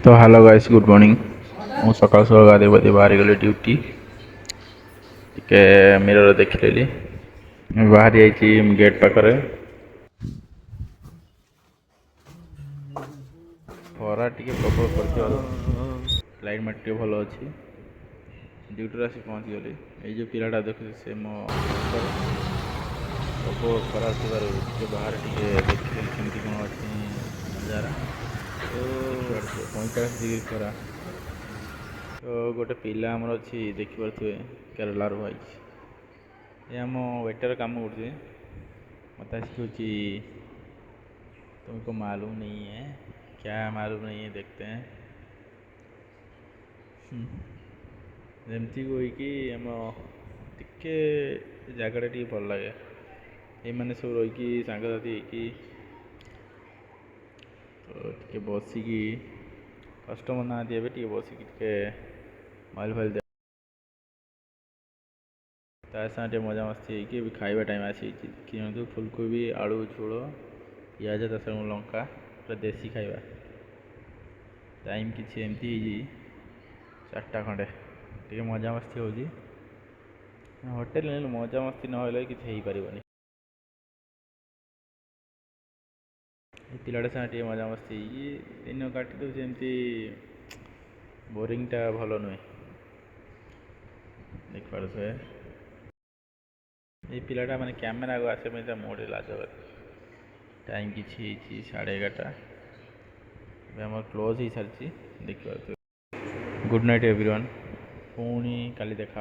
तो hello guys good morning ମୁଁ ସକାଳୁ ସକାଳୁ ଗାଧୋଇ ପାଧୋଇ ବାହାରିଗଲି ଡ୍ୟୁଟି ଟିକେ ମିରର ଦେଖିଦେଲି ବାହାରି ଯାଇଛି ଗେଟ୍ ପାଖରେ ଖରା ଟିକେ ପ୍ରବଳ ପଡ଼ିଥିବାରୁ କ୍ଲାଇମେଟ୍ ଟିକେ ଭଲ ଅଛି ଡ୍ୟୁଟିରେ ଆସି ପହଞ୍ଚିଗଲି ଏଇ ଯେଉଁ ପିଲାଟା ଦେଖୁଛି ସେ ମୋ ପ୍ରବଳ ଖରା ଥିବାରୁ ଟିକେ ବାହାରେ ଟିକେ ଦେଖିଦେଲି କେମିତି କ'ଣ ଅଛି ନଜାରା ତ 45 ଡିଗ୍ରୀ ଖରା ତ ଗୋଟେ ପିଲା ଆମର ଅଛି ଦେଖିପାରୁଥିବେ କେରଳାରୁ ଆଇଛି ये आम वेटर काम करते मत शिखुची तुमको मालूम नहीं है क्या मालूम नहीं है देखते हैं जमती कोईकि आम टिके जगटा टे भल लगे ये मैंने सब रही सांगसाथी तो टे बसिकी कस्टमर ना टे बसिकी टे मोबाइल फाइल साथे मजा मस्ती होगी खाଇବା टाइम आसी कि फुलकोबी आलू झोल पिज ता लंका पूरा देसी खाଇବା टाइम किसी एमती 4टा खंडे टे मजा मस्ती हो होटेल मजा मस्ती ना किसी हो पारनी पिलाटा साथ मजा मस्ती दिन काटी दूसरी एमती बोरिंगटा भल नुहे देख पारे ये पिलाटा मैंने कैमेरा आगे आसे मोड़े लाज टाइम किसी 11:30 आम क्लोज हो सारी देखिए गुड नाइट एवरीवन पुणी काली देखा।